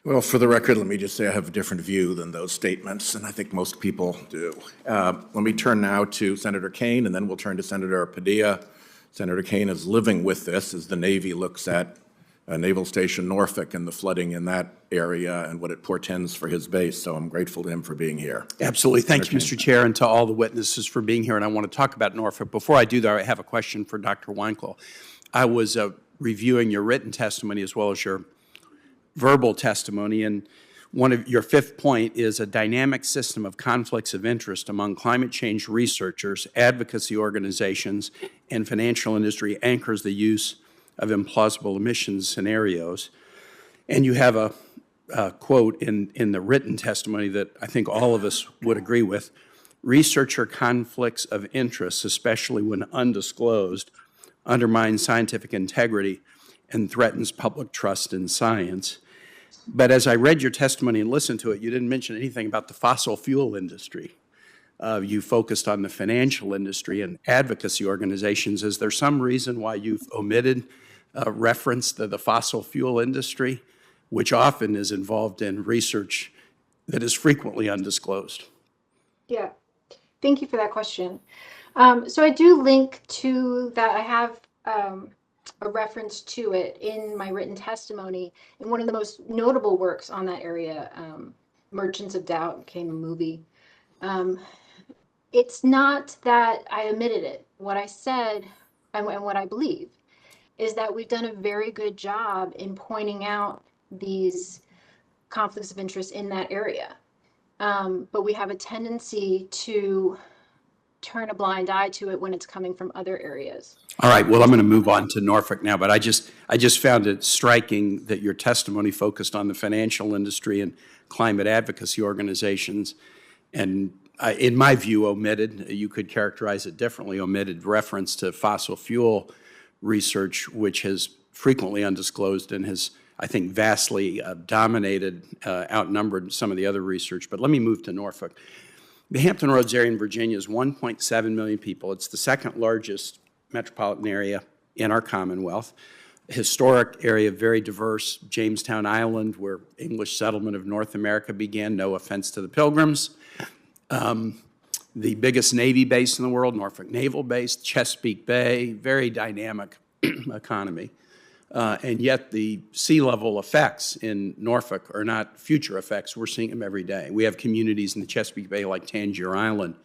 Well, for the record, let me just say I have a different view than those statements, and I think most people do. Let me turn now to Senator Kaine, and then we'll turn to Senator Padilla. Senator Kaine is living with this as the Navy looks at Naval Station Norfolk and the flooding in that area and what it portends for his base. So I'm grateful to him for being here. Absolutely. Thank you, Mr. Chair, and to all the witnesses for being here. And I want to talk about Norfolk. Before I do that, I have a question for Dr. Weinkel. I was reviewing your written testimony as well as your verbal testimony, and one of your fifth point is a dynamic system of conflicts of interest among climate change researchers, advocacy organizations, and financial industry anchors the use of implausible emissions scenarios. And you have a quote in the written testimony that I think all of us would agree with. Researcher conflicts of interest, especially when undisclosed, undermine scientific integrity and threatens public trust in science. But as I read your testimony and listened to it, you didn't mention anything about the fossil fuel industry. You focused on the financial industry and advocacy organizations. Is there some reason why you've omitted reference to the fossil fuel industry, which often is involved in research that is frequently undisclosed? Yeah, thank you for that question. So I do link to that. I have a reference to it in my written testimony. And one of the most notable works on that area, Merchants of Doubt, became a movie. It's not that I omitted it. What I said and what I believe is that we've done a very good job in pointing out these conflicts of interest in that area. But we have a tendency to turn a blind eye to it when it's coming from other areas. All right, well, I'm going to move on to Norfolk now, but I just found it striking that your testimony focused on the financial industry and climate advocacy organizations, and in my view, omitted, you could characterize it differently, omitted reference to fossil fuel research, which has frequently undisclosed and has, I think, vastly dominated, outnumbered some of the other research. But let me move to Norfolk. The Hampton Roads area in Virginia is 1.7 million people. It's the second largest metropolitan area in our Commonwealth. Historic area, very diverse. Jamestown Island, where English settlement of North America began, no offense to the Pilgrims. The biggest Navy base in the world, Norfolk Naval Base, Chesapeake Bay, very dynamic economy. And yet the sea level effects in Norfolk are not future effects. We're seeing them every day. We have communities in the Chesapeake Bay like Tangier Island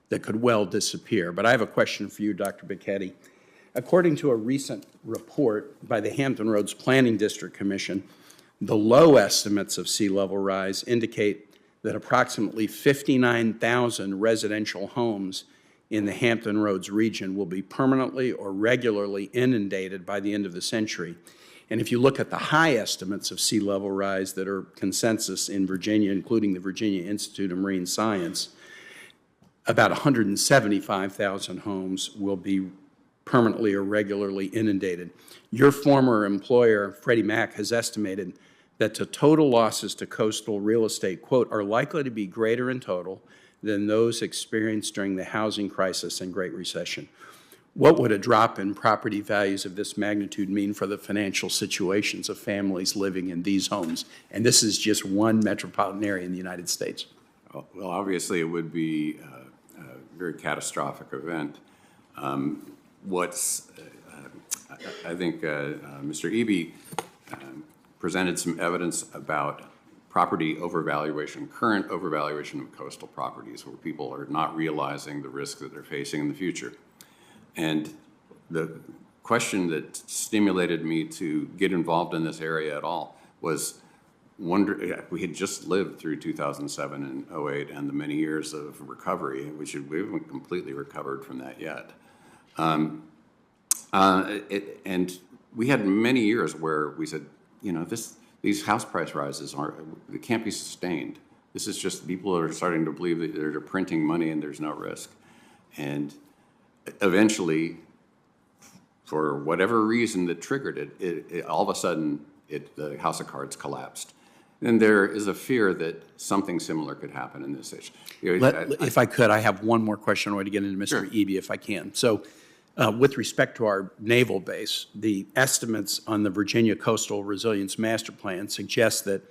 that could well disappear. But I have a question for you, Dr. Becchetti. According to a recent report by the Hampton Roads Planning District Commission, the low estimates of sea level rise indicate that approximately 59,000 residential homes in the Hampton Roads region will be permanently or regularly inundated by the end of the century. And if you look at the high estimates of sea level rise that are consensus in Virginia, including the Virginia Institute of Marine Science, about 175,000 homes will be permanently or regularly inundated. Your former employer, Freddie Mac, has estimated that the total losses to coastal real estate, quote, are likely to be greater in total than those experienced during the housing crisis and Great Recession. What would a drop in property values of this magnitude mean for the financial situations of families living in these homes? And this is just one metropolitan area in the United States. Well, obviously it would be a very catastrophic event. I think Mr. Eby presented some evidence about property overvaluation, current overvaluation of coastal properties, where people are not realizing the risk that they're facing in the future. And the question that stimulated me to get involved in this area at all was we had just lived through 2007 and 08 and the many years of recovery, which we haven't completely recovered from that yet. And we had many years where we said, you know, these house price rises they can't be sustained. This is just people are starting to believe that they're printing money and there's no risk. And eventually, for whatever reason that triggered it, all of a sudden, the house of cards collapsed. And there is a fear that something similar could happen in this issue. If I could, I have one more question I want to get into Mr. Sure. Eby, if I can. So with respect to our naval base, the estimates on the Virginia Coastal Resilience Master Plan suggest that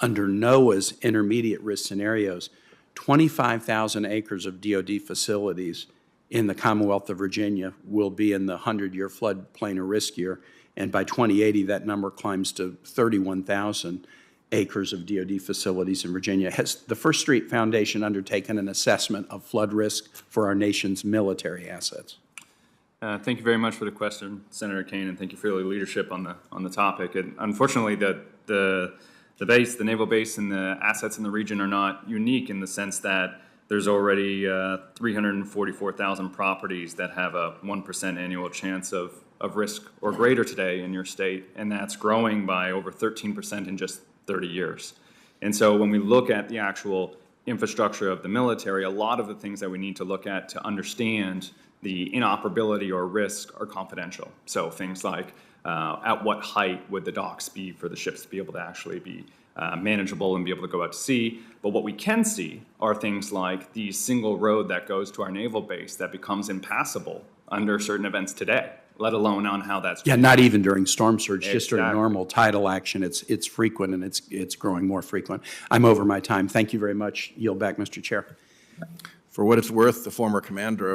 under NOAA's intermediate risk scenarios, 25,000 acres of DoD facilities in the Commonwealth of Virginia will be in the 100-year floodplain or riskier, and by 2080, that number climbs to 31,000 acres of DoD facilities in Virginia. Has the First Street Foundation undertaken an assessment of flood risk for our nation's military assets? Thank you very much for the question, Senator Kaine, and thank you for your leadership on the topic. And unfortunately, the naval base, and the assets in the region are not unique in the sense that there's already 344,000 properties that have a 1% annual chance of risk or greater today in your state, and that's growing by over 13% in just 30 years. And so when we look at the actual infrastructure of the military, a lot of the things that we need to look at to understand the inoperability or risk are confidential. So things like at what height would the docks be for the ships to be able to actually be manageable and be able to go out to sea. But what we can see are things like the single road that goes to our naval base that becomes impassable under certain events today, let alone on how that's. Yeah, not even during storm surge, just during Exactly. normal tidal action. It's frequent, and it's growing more frequent. I'm over my time. Thank you very much. Yield back, Mr. Chair. For what it's worth, the former commander